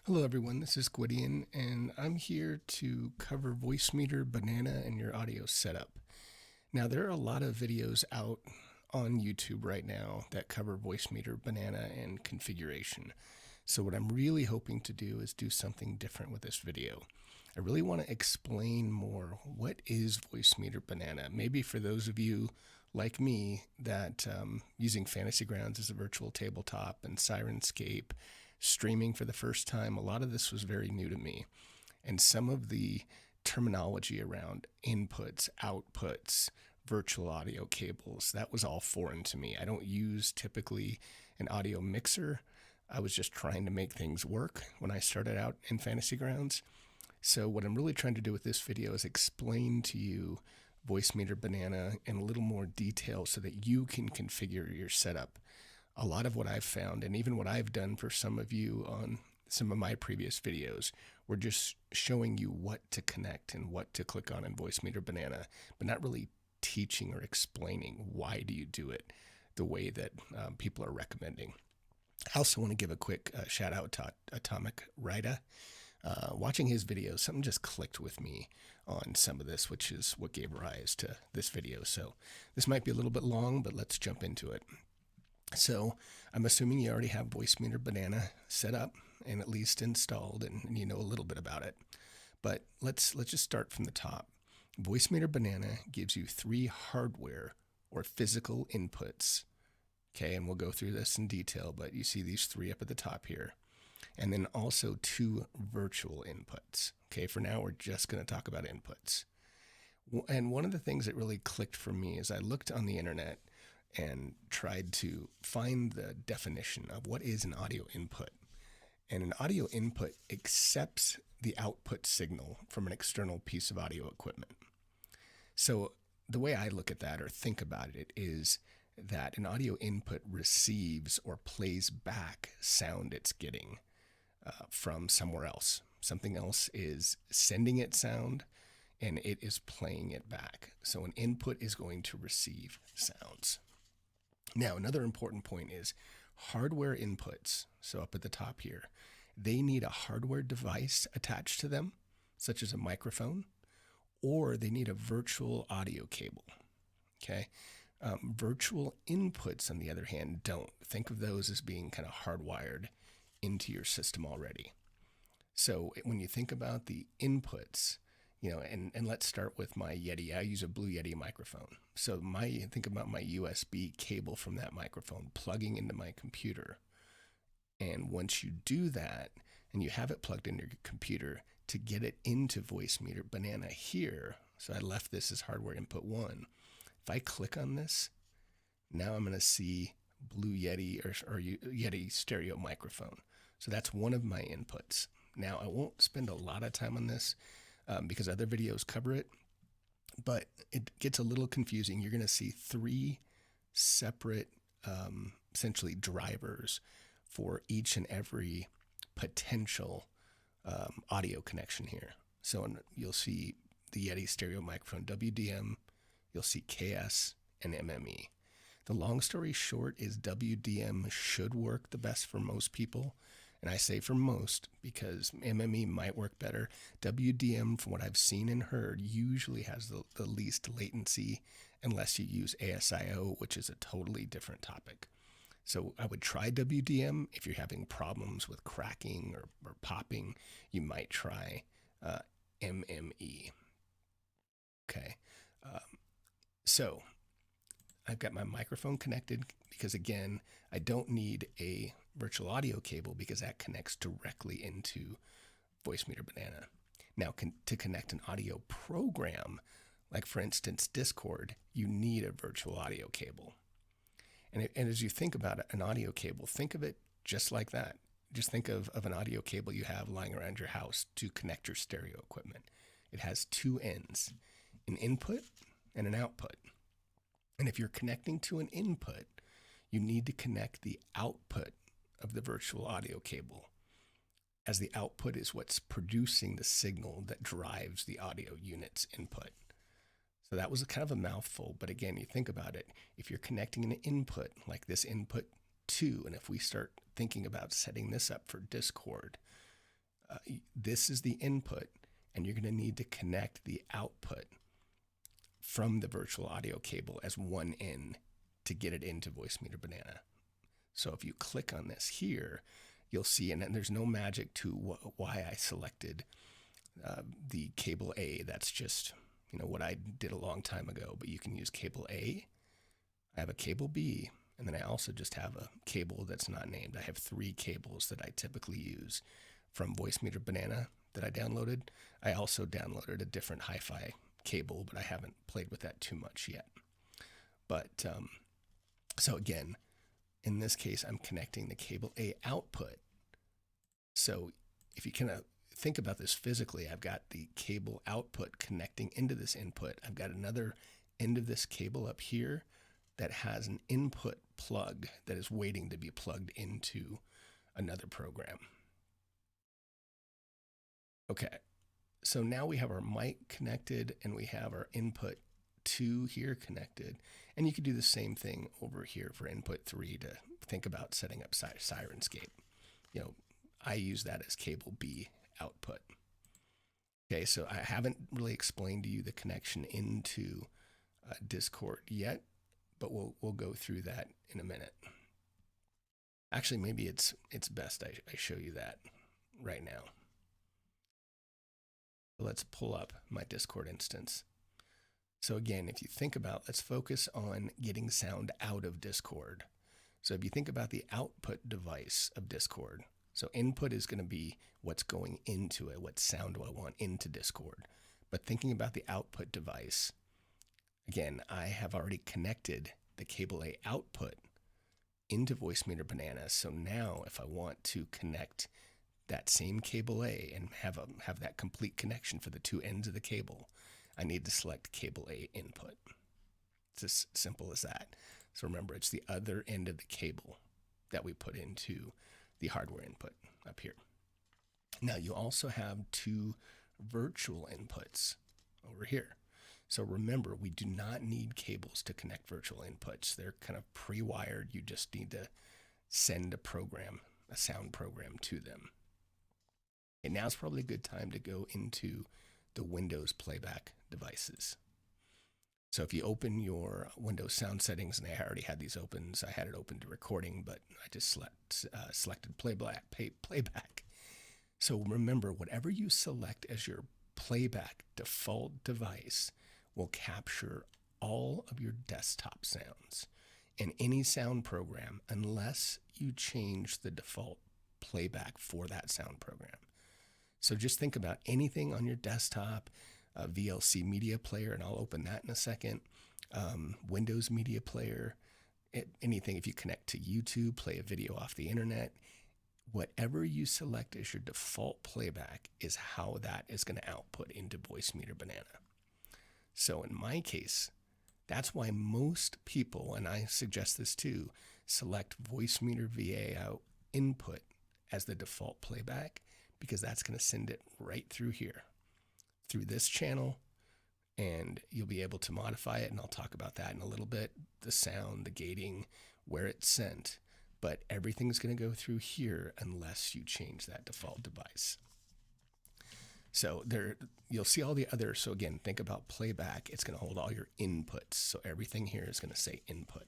Hello everyone, this is Gwydion, and I'm here to cover Voicemeeter Banana and your audio setup. Now, there are a lot of videos out on YouTube right now that cover Voicemeeter Banana and configuration. So what I'm really hoping to do is do something different with this video. I really want to explain more what is Voicemeeter Banana. Maybe for those of you like me that using Fantasy Grounds as a virtual tabletop and Sirenscape, streaming for the first time, a lot of this was very new to me. And some of the terminology around inputs, outputs, virtual audio cables, that was all foreign to me. I don't use typically an audio mixer. I was just trying to make things work when I started out in Fantasy Grounds. So what I'm really trying to do with this video is explain to you Voicemeeter Banana in a little more detail so that you can configure your setup. A lot of what I've found, and even what I've done for some of you on some of my previous videos, we're just showing you what to connect and what to click on in Voicemeeter Banana, but not really teaching or explaining why do you do it the way that people are recommending. I also want to give a quick shout out to Atomic Rida. Watching his videos, something just clicked with me on some of this, which is what gave rise to this video. So this might be a little bit long, but let's jump into it. So I'm assuming you already have Voicemeeter Banana set up and at least installed, and you know a little bit about it. But let's just start from the top. Voicemeeter Banana gives you 3 hardware or physical inputs. Okay, and we'll go through this in detail, but you see these 3 up at the top here. And then also 2 virtual inputs. Okay, for now we're just going to talk about inputs. And one of the things that really clicked for me is I looked on the internet and tried to find the definition of what is an audio input. And an audio input accepts the output signal from an external piece of audio equipment. So the way I look at that or think about it is that an audio input receives or plays back sound it's getting from somewhere else. Something else is sending it sound and it is playing it back. So an input is going to receive sounds. Now, another important point is hardware inputs. So up at the top here, they need a hardware device attached to them, such as a microphone, or they need a virtual audio cable. Okay. Virtual inputs, on the other hand, don't. Think of those as being kind of hardwired into your system already. So when you think about the inputs, and let's start with my Yeti. I use a Blue Yeti microphone. So think about my USB cable from that microphone plugging into my computer. And once you do that, and you have it plugged into your computer, to get it into Voicemeeter Banana here, so I left this as hardware input 1. If I click on this, now I'm going to see Blue Yeti or Yeti stereo microphone. So that's one of my inputs. Now, I won't spend a lot of time on this because other videos cover it, but it gets a little confusing. You're going to see 3 separate, essentially, drivers for each and every potential audio connection here. So you'll see the Yeti stereo microphone WDM, you'll see KS, and MME. The long story short is WDM should work the best for most people. And I say for most because MME might work better. WDM, from what I've seen and heard, usually has the least latency unless you use ASIO, which is a totally different topic. So I would try WDM. If you're having problems with cracking or popping, you might try MME. Okay. So I've got my microphone connected because, again, I don't need a virtual audio cable because that connects directly into Voicemeeter Banana. Now, to connect an audio program, like for instance Discord, you need a virtual audio cable. And as you think about an audio cable, think of it just like that. Just think of an audio cable you have lying around your house to connect your stereo equipment. It has 2 ends, an input and an output. And if you're connecting to an input, you need to connect the output of the virtual audio cable, as the output is what's producing the signal that drives the audio unit's input. So that was kind of a mouthful, but again, you think about it. If you're connecting an input like this input 2, and if we start thinking about setting this up for Discord, This is the input, and you're going to need to connect the output from the virtual audio cable as one in to get it into Voicemeeter Banana. So if you click on this here, you'll see, and there's no magic to why I selected the cable A. That's just, what I did a long time ago, but you can use cable A. I have a cable B, and then I also just have a cable that's not named. I have 3 cables that I typically use from Voicemeeter Banana that I downloaded. I also downloaded a different hi-fi cable, but I haven't played with that too much yet. But so again, in this case, I'm connecting the cable A output. So if you kind of think about this physically, I've got the cable output connecting into this input. I've got another end of this cable up here that has an input plug that is waiting to be plugged into another program. Okay, so now we have our mic connected and we have our input 2 here connected. And you could do the same thing over here for input 3 to think about setting up Sirenscape. I use that as cable B output. Okay, so I haven't really explained to you the connection into Discord yet, but we'll go through that in a minute. Actually, maybe it's best I show you that right now. Let's pull up my Discord instance. So again, if you think about, let's focus on getting sound out of Discord. So if you think about the output device of Discord, so input is going to be what's going into it, what sound do I want into Discord. But thinking about the output device, again, I have already connected the cable A output into Voicemeeter Banana. So now if I want to connect that same cable A and have that complete connection for the 2 ends of the cable, I need to select cable A input. It's as simple as that. So remember, it's the other end of the cable that we put into the hardware input up here. Now you also have 2 virtual inputs over here. So remember, we do not need cables to connect virtual inputs. They're kind of pre-wired. You just need to send a sound program to them. And now's probably a good time to go into the Windows playback devices. So if you open your Windows sound settings, and I already had these open, so I had it open to recording, but I just selected playback. So remember, whatever you select as your playback default device will capture all of your desktop sounds and any sound program unless you change the default playback for that sound program. So just think about anything on your desktop, VLC media player, and I'll open that in a second, Windows media player, anything. If you connect to YouTube, play a video off the internet, whatever you select as your default playback is how that is going to output into Voicemeeter Banana. So in my case, that's why most people, and I suggest this too, select Voicemeeter vieo input as the default playback, because that's going to send it right through here, through this channel, and you'll be able to modify it, and I'll talk about that in a little bit, the sound, the gating, where it's sent, but everything's going to go through here unless you change that default device. So there, you'll see all the other, so again, think about playback, it's going to hold all your inputs, so everything here is going to say input,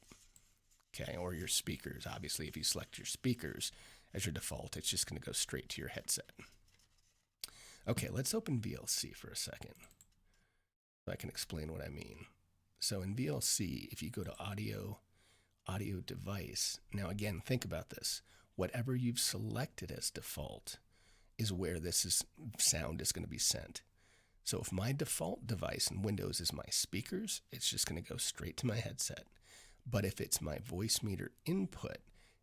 okay, or your speakers. Obviously, if you select your speakers as your default, it's just going to go straight to your headset. Okay, let's open VLC for a second so I can explain what I mean. So in VLC, if you go to audio device, now again, think about this. Whatever you've selected as default is where sound is going to be sent. So if my default device in Windows is my speakers, it's just going to go straight to my headset. But if it's my Voicemeeter input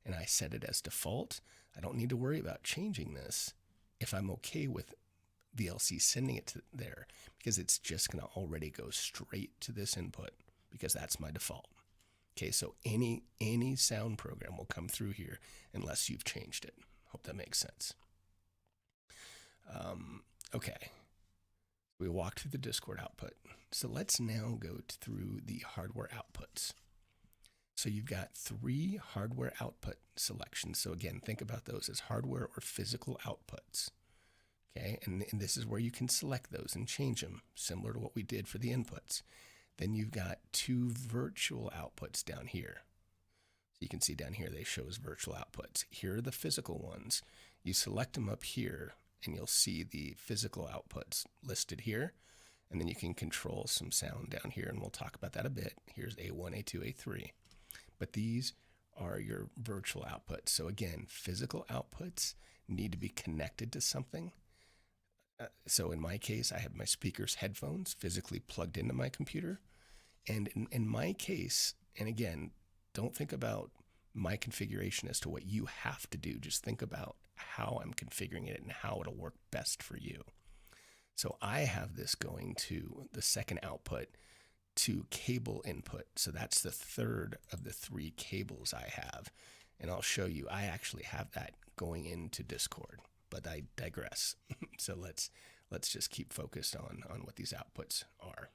and I set it as default, I don't need to worry about changing this if I'm okay with VLC sending it to there, because it's just going to already go straight to this input because that's my default. Okay, so any sound program will come through here unless you've changed it. Hope that makes sense. Okay, we walked through the Discord output. So let's now go through the hardware outputs. So you've got 3 hardware output selections. So again, think about those as hardware or physical outputs. Okay, and this is where you can select those and change them, similar to what we did for the inputs. Then you've got two virtual outputs down here. So you can see down here they show as virtual outputs. Here are the physical ones. You select them up here and you'll see the physical outputs listed here. And then you can control some sound down here, and we'll talk about that a bit. Here's A1, A2, A3. But these are your virtual outputs. So again, physical outputs need to be connected to something. So in my case, I have my speakers, headphones physically plugged into my computer. And in my case, and again, don't think about my configuration as to what you have to do. Just think about how I'm configuring it and how it'll work best for you. So I have this going to the second output to cable input. So that's the third of the three cables I have. And I'll show you, I actually have that going into Discord, but I digress. So let's just keep focused on what these outputs are.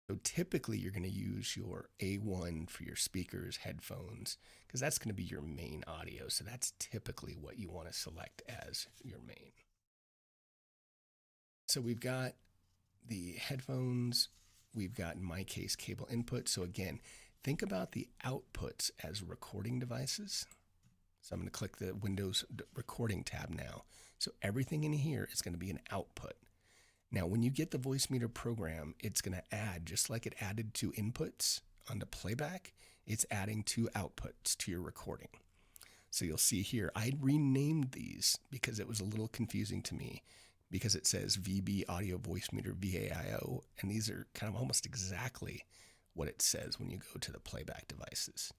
So typically you're going to use your A1 for your speakers, headphones, because that's going to be your main audio. So that's typically what you want to select as your main. So we've got the headphones, we've got, in my case, cable input. So again, think about the outputs as recording devices. So I'm going to click the Windows recording tab now. So everything in here is going to be an output. Now, when you get the Voicemeeter program, it's going to add, just like it added two inputs onto playback, it's adding two outputs to your recording. So you'll see here, I renamed these because it was a little confusing to me, because it says VB Audio Voicemeeter VAIO, and these are kind of almost exactly what it says when you go to the playback devices.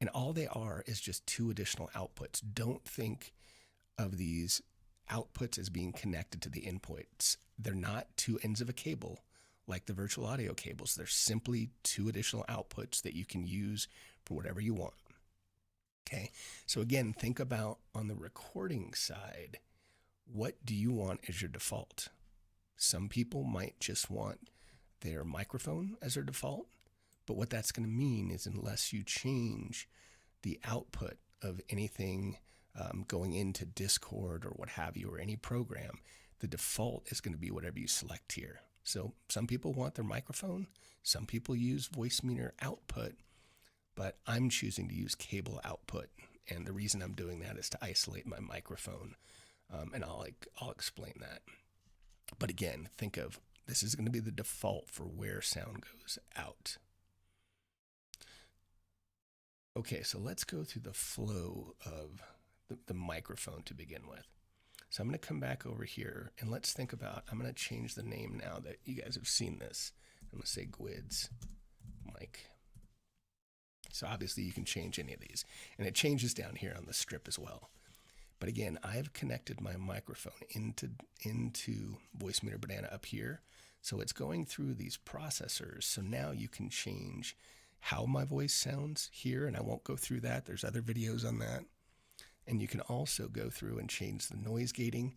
And all they are is just two additional outputs. Don't think of these outputs as being connected to the inputs. They're not two ends of a cable like the virtual audio cables. They're simply two additional outputs that you can use for whatever you want. Okay, so again, think about on the recording side, what do you want as your default? Some people might just want their microphone as their default, but what that's going to mean is unless you change the output of anything going into Discord or what have you, or any program, the default is going to be whatever you select here. So some people want their microphone, some people use Voicemeeter output, but I'm choosing to use cable output. And the reason I'm doing that is to isolate my microphone. And I'll explain that. But again, think of this is going to be the default for where sound goes out. Okay, so let's go through the flow of the microphone to begin with. So I'm going to come back over here and let's think about, I'm going to change the name now that you guys have seen this. I'm going to say Gwids mic. So obviously you can change any of these, and it changes down here on the strip as well. But again, I've connected my microphone into Voicemeeter Banana up here. So it's going through these processors. So now you can change how my voice sounds here, and I won't go through that. There's other videos on that. And you can also go through and change the noise gating,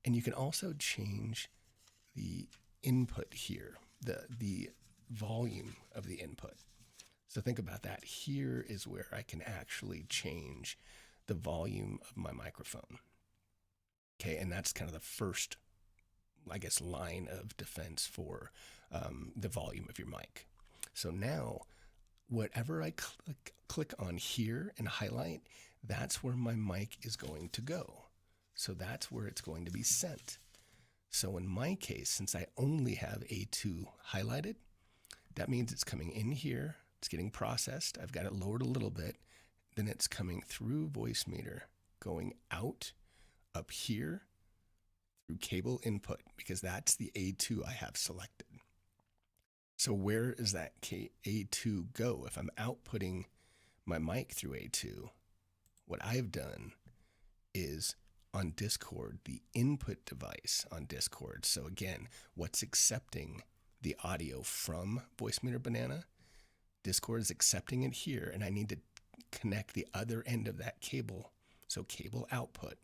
and you can also change the input here, the volume of the input. So think about that. Here is where I can actually change the volume of my microphone. Okay, and that's kind of the first, I guess, line of defense for the volume of your mic. So now, whatever I click on here and highlight, that's where my mic is going to go. So that's where it's going to be sent. So in my case, since I only have A2 highlighted, that means it's coming in here, it's getting processed, I've got it lowered a little bit, then it's coming through Voicemeeter, going out up here through cable input, because that's the A2 I have selected. So where does that A2 go? If I'm outputting my mic through A2, what I've done is on Discord, the input device on Discord. So again, what's accepting the audio from Voicemeeter Banana? Discord is accepting it here, and I need to connect the other end of that cable, so cable output,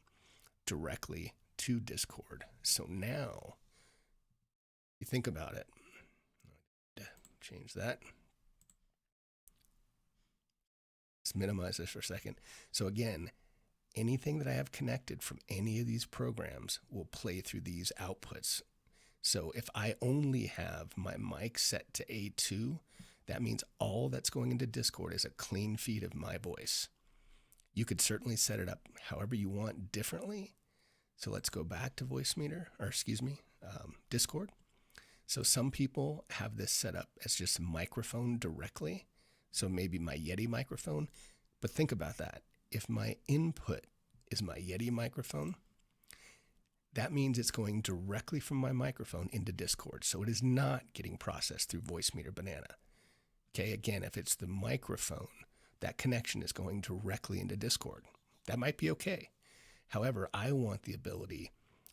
directly to Discord. So now, you think about it. Change that. Let's minimize this for a second. So again, anything that I have connected from any of these programs will play through these outputs. So if I only have my mic set to A2, that means all that's going into Discord is a clean feed of my voice. You could certainly set it up however you want differently. So let's go back to Discord. So some people have this set up as just a microphone directly. So maybe my Yeti microphone. But think about that. If my input is my Yeti microphone, that means it's going directly from my microphone into Discord. So it is not getting processed through Voicemeeter Banana. Okay, again, if it's the microphone, that connection is going directly into Discord. That might be okay. However, I want the ability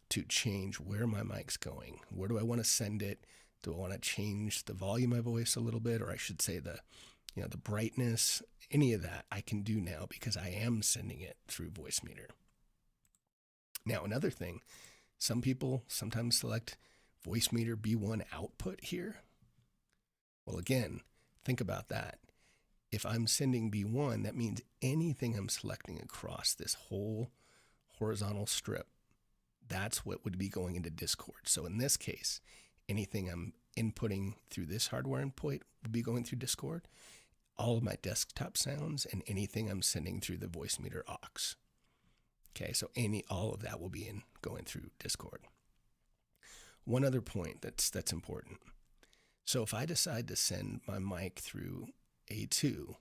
to change where my mic's going. Where do I want to send it? Do I want to change the volume of my voice a little bit, or I should say the brightness? Any of that I can do now because I am sending it through Voicemeeter. Now, another thing, some people sometimes select Voicemeeter B1 output here. Well, again, think about that. If I'm sending B1, that means anything I'm selecting across this whole horizontal strip, that's what would be going into Discord. So in this case, anything I'm inputting through this hardware input would be going through Discord. All of my desktop sounds and anything I'm sending through the Voicemeeter aux. Okay, so all of that will be going through Discord. One other point that's important. So if I decide to send my mic through A2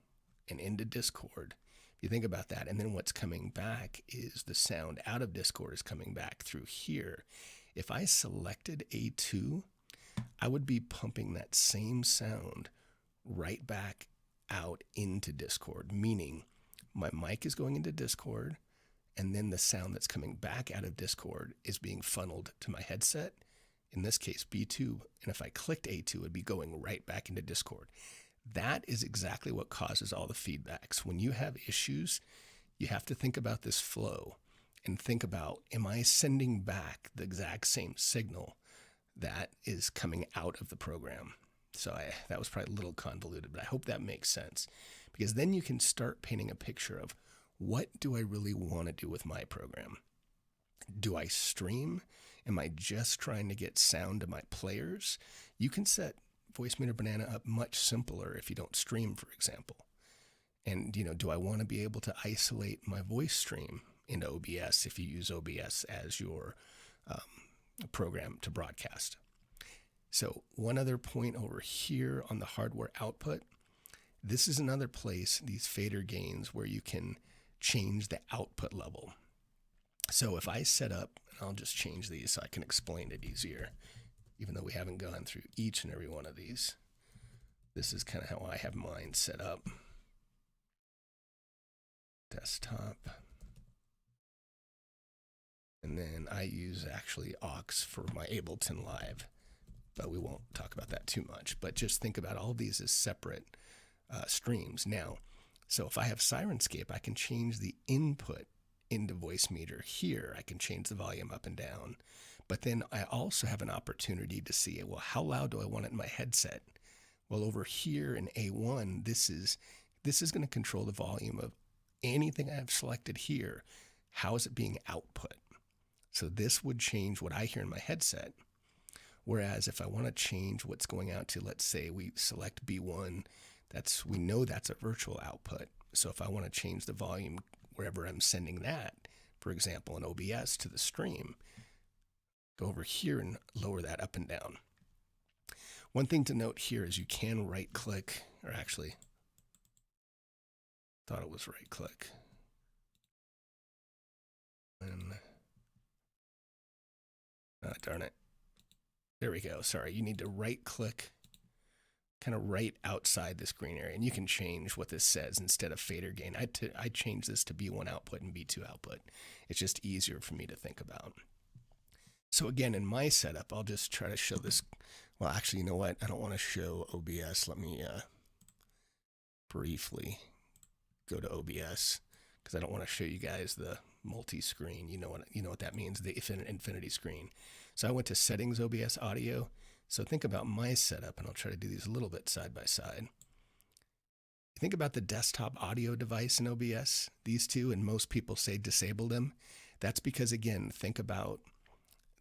and into Discord, if you think about that, and then what's coming back is the sound out of Discord is coming back through here. If I selected A2, I would be pumping that same sound right back out into Discord, meaning my mic is going into Discord, and then the sound that's coming back out of Discord is being funneled to my headset, in this case B2, and if I clicked A2, it would be going right back into Discord. That is exactly what causes all the feedbacks. When you have issues, you have to think about this flow and think about, am I sending back the exact same signal that is coming out of the program? So that was probably a little convoluted, but I hope that makes sense, because then you can start painting a picture of, what do I really want to do with my program? Do I stream? Am I just trying to get sound to my players? You can set Voicemeeter Banana up much simpler if you don't stream, for example. And, do I want to be able to isolate my voice stream in OBS if you use OBS as your program to broadcast? So one other point over here on the hardware output, this is another place, these fader gains, where you can change the output level. So if I set up, I'll just change these so I can explain it easier, even though we haven't gone through each and every one of these. This is kind of how I have mine set up. Desktop. And then I use actually aux for my Ableton Live, but we won't talk about that too much. But just think about all of these as separate streams. Now, so if I have Sirenscape, I can change the input into Voicemeeter here. I can change the volume up and down. But then I also have an opportunity to see, well, how loud do I want it in my headset? Well, over here in A1, this is going to control the volume of anything I've selected here. How is it being output? So this would change what I hear in my headset. Whereas if I want to change what's going out to, let's say we select B1, we know that's a virtual output. So if I want to change the volume wherever I'm sending that, for example, in OBS to the stream, go over here and lower that up and down. One thing to note here is you can right click, or actually, thought it was right click. And, darn it. There we go. Sorry, you need to right click kind of right outside this green area, and you can change what this says instead of fader gain. I changed this to B1 output and B2 output. It's just easier for me to think about. So again, in my setup, I'll just try to show this. Well, actually, you know what? I don't want to show OBS. Let me briefly go to OBS, because I don't want to show you guys the multi-screen. You know what that means, the infinity screen. So I went to Settings, OBS Audio. So think about my setup, and I'll try to do these a little bit side by side. think about the desktop audio device in OBS, these two, and most people say disable them. That's because, again, think about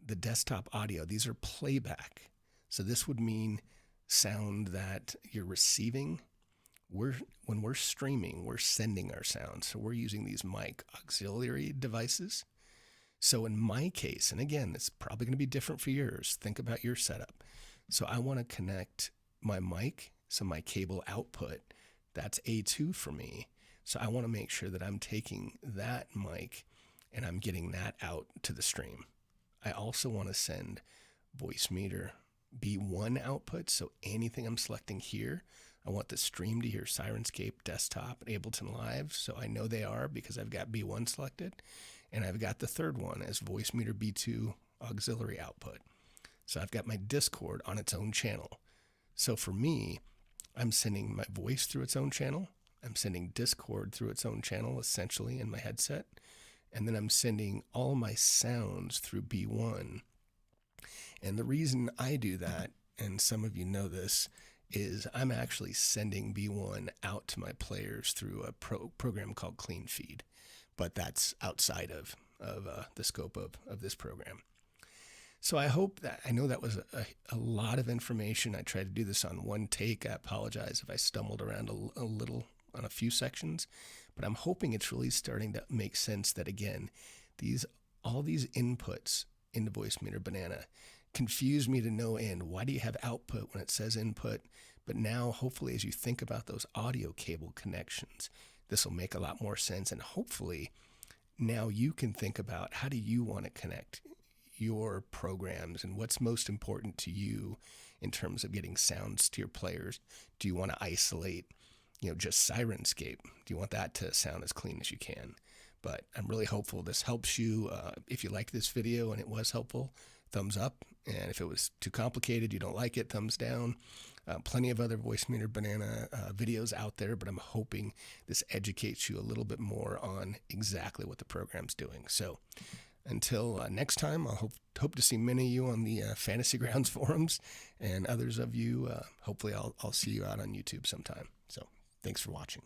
the desktop audio. These are playback. So this would mean sound that you're receiving. When we're streaming, we're sending our sound. So we're using these mic auxiliary devices. So in my case, and again, it's probably going to be different for yours. Think about your setup. So I want to connect my mic, so my cable output, that's A2 for me. So I want to make sure that I'm taking that mic and I'm getting that out to the stream. I also want to send Voicemeeter B1 output. So anything I'm selecting here, I want the stream to hear Sirenscape, Desktop, Ableton Live. So I know they are because I've got B1 selected. And I've got the third one as Voicemeeter B2 auxiliary output. So I've got my Discord on its own channel. So for me, I'm sending my voice through its own channel. I'm sending Discord through its own channel, essentially, in my headset. And then I'm sending all my sounds through B1. And the reason I do that, and some of you know this, is I'm actually sending B1 out to my players through a program called Clean Feed. But that's outside of the scope of this program. So I know that was a lot of information. I tried to do this on one take. I apologize if I stumbled around a little on a few sections, but I'm hoping it's really starting to make sense that, again, all these inputs into Voicemeeter Banana confuse me to no end. Why do you have output when it says input? But now, hopefully, as you think about those audio cable connections, this will make a lot more sense. And hopefully, now you can think about how do you want to connect your programs and what's most important to you in terms of getting sounds to your players. Do you want to isolate, just Sirenscape? Do you want that to sound as clean as you can? But I'm really hopeful this helps you. If you liked this video and it was helpful, thumbs up. And if it was too complicated, you don't like it, thumbs down. Plenty of other Voicemeeter Banana videos out there, but I'm hoping this educates you a little bit more on exactly what the program's doing. So until next time, I'll hope to see many of you on the Fantasy Grounds forums, and others of you, hopefully I'll see you out on YouTube sometime. So thanks for watching.